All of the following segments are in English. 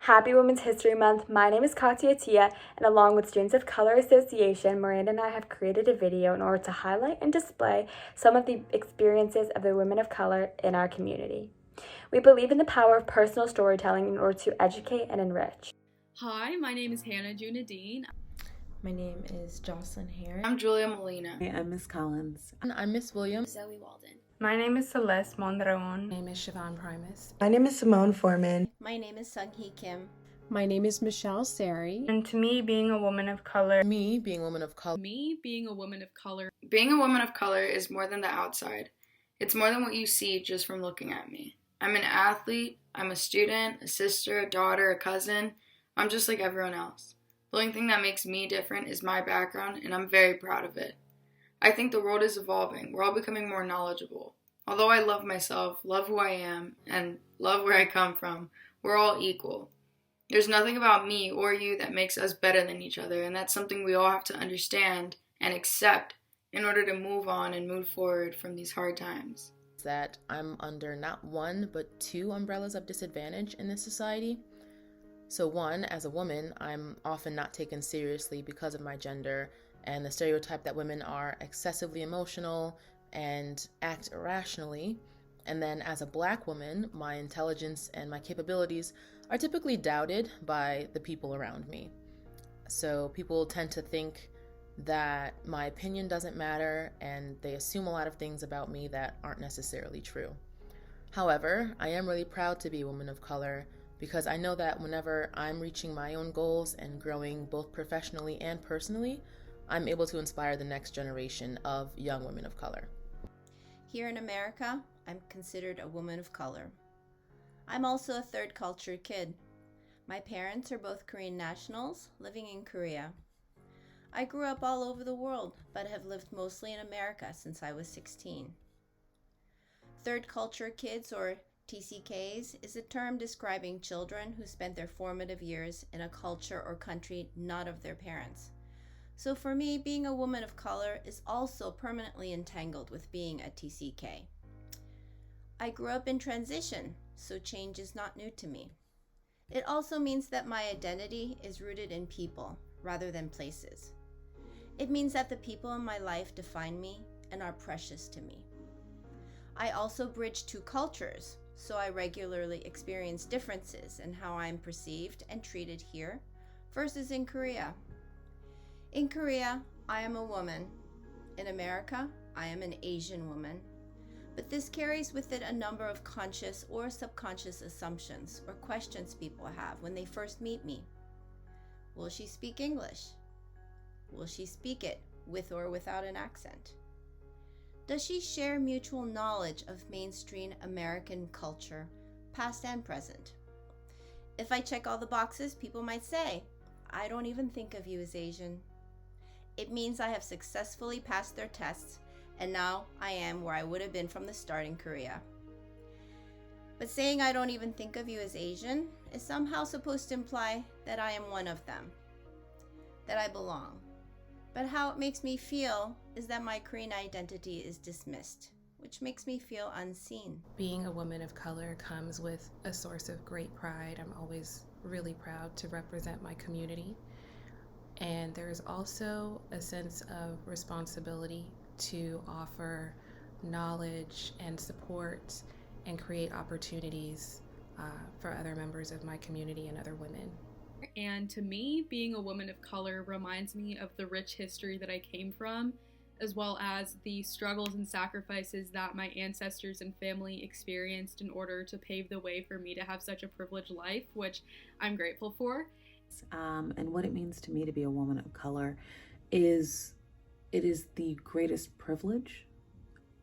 Happy Women's History Month. My name is Katia Atiya, and along with Students of Color Association, Miranda and I have created a video in order to highlight and display some of the experiences of the women of color in our community. We believe in the power of personal storytelling in order to educate and enrich. Hi, my name is Hannah Junadine. My name is Jocelyn Hare. I'm Julia Molina. Hey, I'm Miss Collins. And I'm Miss Williams. Zoe Walden. My name is Celeste Mondragon. My name is Siobhan Primus. My name is Simone Foreman. My name is Sung-Hee Kim. My name is Michelle Sari. And to me, being a woman of color. Me being a woman of color. Me being a woman of color. Being a woman of color is more than the outside. It's more than what you see just from looking at me. I'm an athlete, I'm a student, a sister, a daughter, a cousin. I'm just like everyone else. The only thing that makes me different is my background, and I'm very proud of it. I think the world is evolving. We're all becoming more knowledgeable. Although I love myself, love who I am, and love where I come from, we're all equal. There's nothing about me or you that makes us better than each other, and that's something we all have to understand and accept in order to move on and move forward from these hard times. That I'm under not one, but two umbrellas of disadvantage in this society. So one, as a woman, I'm often not taken seriously because of my gender and the stereotype that women are excessively emotional and act irrationally. And then as a Black woman, my intelligence and my capabilities are typically doubted by the people around me. So people tend to think that my opinion doesn't matter, and they assume a lot of things about me that aren't necessarily true. However, I am really proud to be a woman of color because I know that whenever I'm reaching my own goals and growing both professionally and personally, I'm able to inspire the next generation of young women of color. Here in America, I'm considered a woman of color. I'm also a third culture kid. My parents are both Korean nationals living in Korea. I grew up all over the world, but have lived mostly in America since I was 16. Third culture kids, or TCKs, is a term describing children who spent their formative years in a culture or country not of their parents. So for me, being a woman of color is also permanently entangled with being a TCK. I grew up in transition, so change is not new to me. It also means that my identity is rooted in people rather than places. It means that the people in my life define me and are precious to me. I also bridge two cultures, so I regularly experience differences in how I'm perceived and treated here versus in Korea. In Korea, I am a woman. In America, I am an Asian woman. But this carries with it a number of conscious or subconscious assumptions or questions people have when they first meet me. Will she speak English? Will she speak it with or without an accent? Does she share mutual knowledge of mainstream American culture, past and present? If I check all the boxes, people might say, I don't even think of you as Asian. It means I have successfully passed their tests, and now I am where I would have been from the start in Korea. But saying I don't even think of you as Asian is somehow supposed to imply that I am one of them, that I belong. But how it makes me feel is that my Korean identity is dismissed, which makes me feel unseen. Being a woman of color comes with a source of great pride. I'm always really proud to represent my community. And there's also a sense of responsibility to offer knowledge and support and create opportunities for other members of my community and other women. And to me, being a woman of color reminds me of the rich history that I came from, as well as the struggles and sacrifices that my ancestors and family experienced in order to pave the way for me to have such a privileged life, which I'm grateful for. And what it means to me to be a woman of color is it is the greatest privilege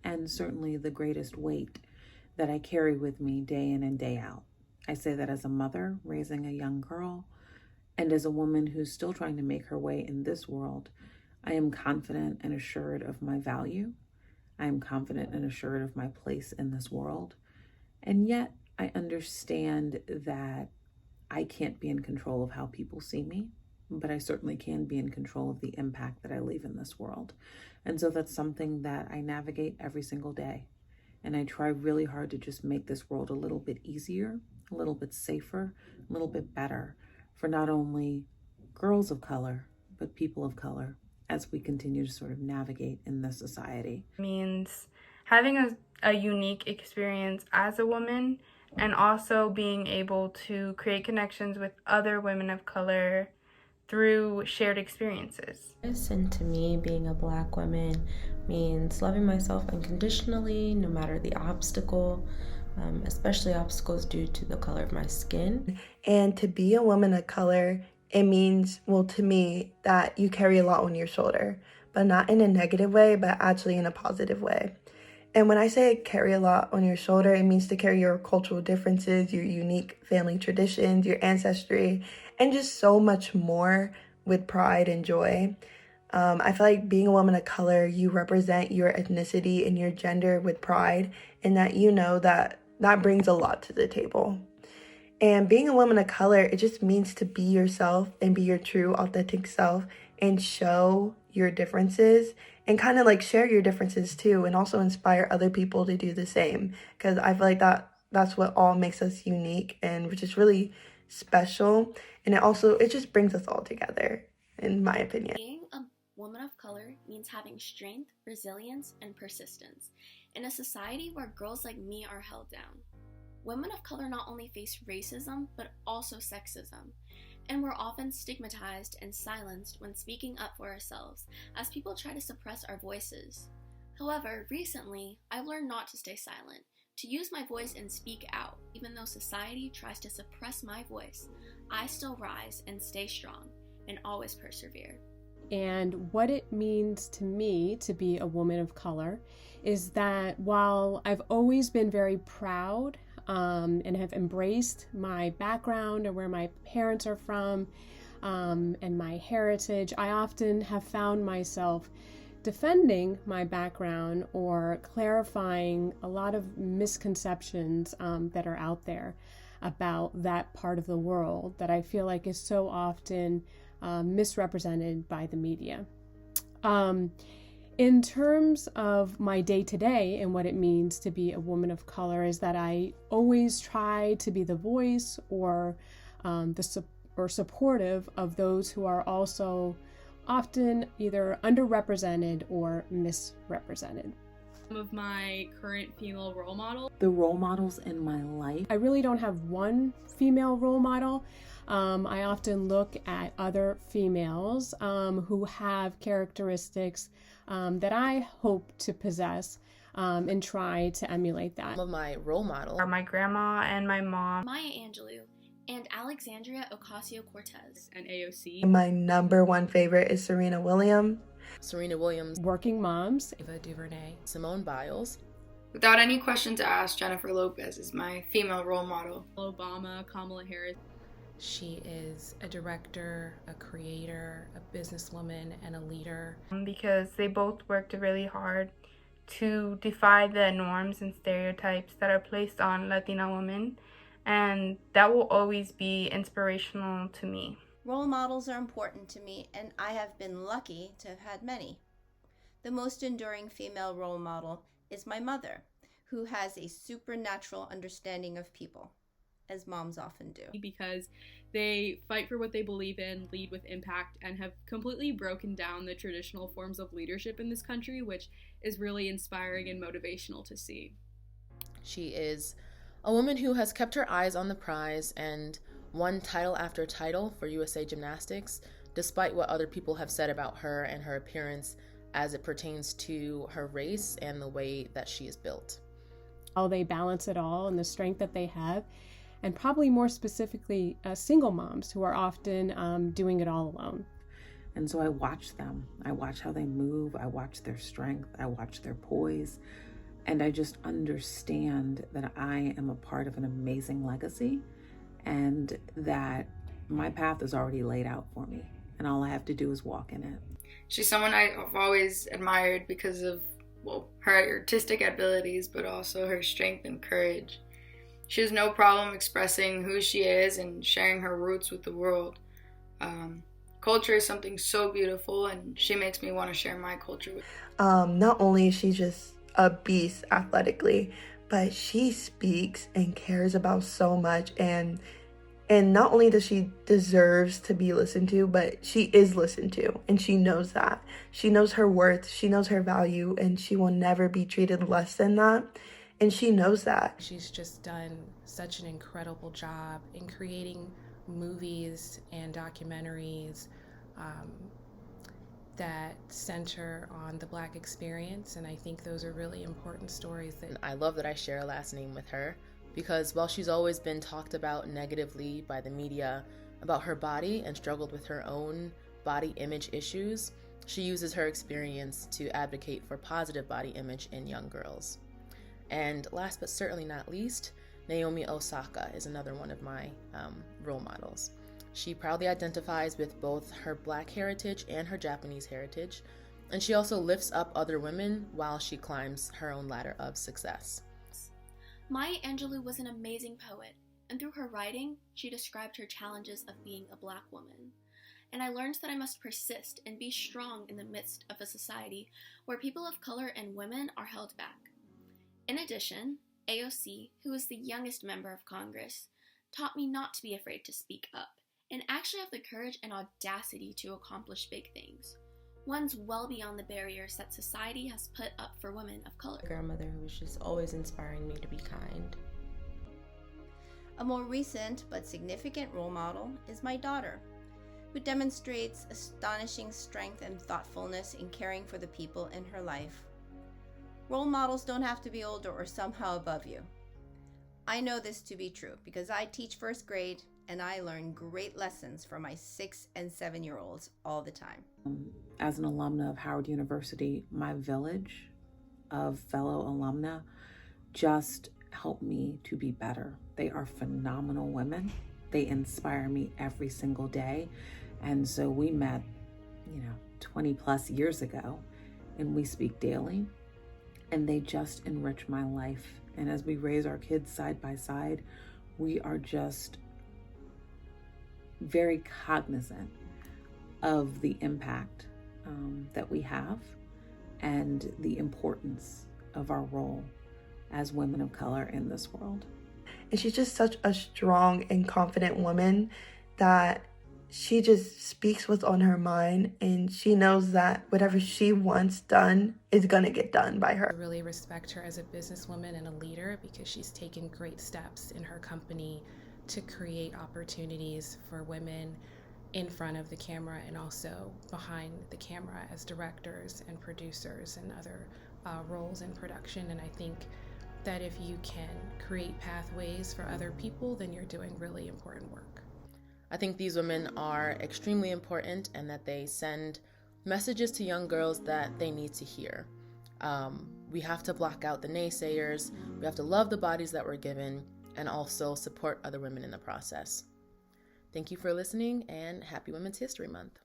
and certainly the greatest weight that I carry with me day in and day out. I say that as a mother raising a young girl and as a woman who's still trying to make her way in this world. I am confident and assured of my value. I am confident and assured of my place in this world. And yet I understand that I can't be in control of how people see me, but I certainly can be in control of the impact that I leave in this world. And so that's something that I navigate every single day. And I try really hard to just make this world a little bit easier a little bit safer, a little bit better for not only girls of color, but people of color as we continue to sort of navigate in this society. Means having a unique experience as a woman, and also being able to create connections with other women of color through shared experiences. And to me, being a Black woman means loving myself unconditionally, no matter the obstacle, especially obstacles due to the color of my skin. And to be a woman of color, it means, well, to me, that you carry a lot on your shoulder, but not in a negative way, but actually in a positive way. And when I say carry a lot on your shoulder, it means to carry your cultural differences, your unique family traditions, your ancestry, and just so much more with pride and joy. I feel like being a woman of color, you represent your ethnicity and your gender with pride, and that you know that brings a lot to the table. And being a woman of color, it just means to be yourself and be your true, authentic self and show your differences and kind of like share your differences too, and also inspire other people to do the same. Because I feel like that's what all makes us unique and which is really special. And it just brings us all together, in my opinion. Being a woman of color means having strength, resilience, and persistence in a society where girls like me are held down. Women of color not only face racism, but also sexism, and we're often stigmatized and silenced when speaking up for ourselves, as people try to suppress our voices. However, recently, I've learned not to stay silent, to use my voice and speak out. Even though society tries to suppress my voice, I still rise and stay strong, and always persevere. And what it means to me to be a woman of color is that while I've always been very proud and have embraced my background and where my parents are from and my heritage, I often have found myself defending my background or clarifying a lot of misconceptions that are out there about that part of the world that I feel like is so often misrepresented by the media. In terms of my day-to-day and what it means to be a woman of color is that I always try to be the voice or supportive of those who are also often either underrepresented or misrepresented. Some of my current female role models. The role models in my life. I really don't have one female role model. I often look at other females who have characteristics that I hope to possess and try to emulate that. Some of my role models are my grandma and my mom, Maya Angelou, and Alexandria Ocasio-Cortez, and AOC. And my number one favorite is Serena Williams. Serena Williams, Working Moms, Ava DuVernay, Simone Biles. Without any question to ask, Jennifer Lopez is my female role model. Obama, Kamala Harris. She is a director, a creator, a businesswoman, and a leader. Because they both worked really hard to defy the norms and stereotypes that are placed on Latina women, and that will always be inspirational to me. Role models are important to me, and I have been lucky to have had many. The most enduring female role model is my mother, who has a supernatural understanding of people, as moms often do. Because they fight for what they believe in, lead with impact, and have completely broken down the traditional forms of leadership in this country, which is really inspiring and motivational to see. She is a woman who has kept her eyes on the prize and won title after title for USA Gymnastics, despite what other people have said about her and her appearance as it pertains to her race and the way that she is built. How they balance it all and the strength that they have, and probably more specifically single moms who are often doing it all alone. And so I watch them. I watch how they move. I watch their strength. I watch their poise. And I just understand that I am a part of an amazing legacy and that my path is already laid out for me. And all I have to do is walk in it. She's someone I've always admired because of, her artistic abilities, but also her strength and courage. She has no problem expressing who she is and sharing her roots with the world. Culture is something so beautiful, and she makes me want to share my culture with Not only is she just a beast athletically, but she speaks and cares about so much, and not only does she deserves to be listened to, but she is listened to, and she knows that. She knows her worth, she knows her value, and she will never be treated less than that, and she knows that. She's just done such an incredible job in creating movies and documentaries that center on the Black experience, and I think those are really important stories. I love that I share a last name with her, because while she's always been talked about negatively by the media about her body and struggled with her own body image issues, she uses her experience to advocate for positive body image in young girls. And last but certainly not least, Naomi Osaka is another one of my role models. She proudly identifies with both her Black heritage and her Japanese heritage, and she also lifts up other women while she climbs her own ladder of success. Maya Angelou was an amazing poet, and through her writing, she described her challenges of being a Black woman. And I learned that I must persist and be strong in the midst of a society where people of color and women are held back. In addition, AOC, who is the youngest member of Congress, taught me not to be afraid to speak up, and actually have the courage and audacity to accomplish big things, ones well beyond the barriers that society has put up for women of color. A grandmother who was just always inspiring me to be kind. A more recent but significant role model is my daughter, who demonstrates astonishing strength and thoughtfulness in caring for the people in her life. Role models don't have to be older or somehow above you. I know this to be true because I teach first grade, and I learn great lessons from my 6 and 7-year-olds all the time. As an alumna of Howard University, my village of fellow alumna just helped me to be better. They are phenomenal women. They inspire me every single day. And so we met, 20 plus years ago, and we speak daily, and they just enrich my life. And as we raise our kids side by side, we are just very cognizant of the impact that we have and the importance of our role as women of color in this world. And she's just such a strong and confident woman that she just speaks what's on her mind, and she knows that whatever she wants done is gonna get done by her. I really respect her as a businesswoman and a leader because she's taken great steps in her company to create opportunities for women in front of the camera and also behind the camera as directors and producers and other roles in production. And I think that if you can create pathways for other people, then you're doing really important work. I think these women are extremely important and that they send messages to young girls that they need to hear. We have to block out the naysayers, we have to love the bodies that we're given, and also support other women in the process. Thank you for listening, and happy Women's History Month.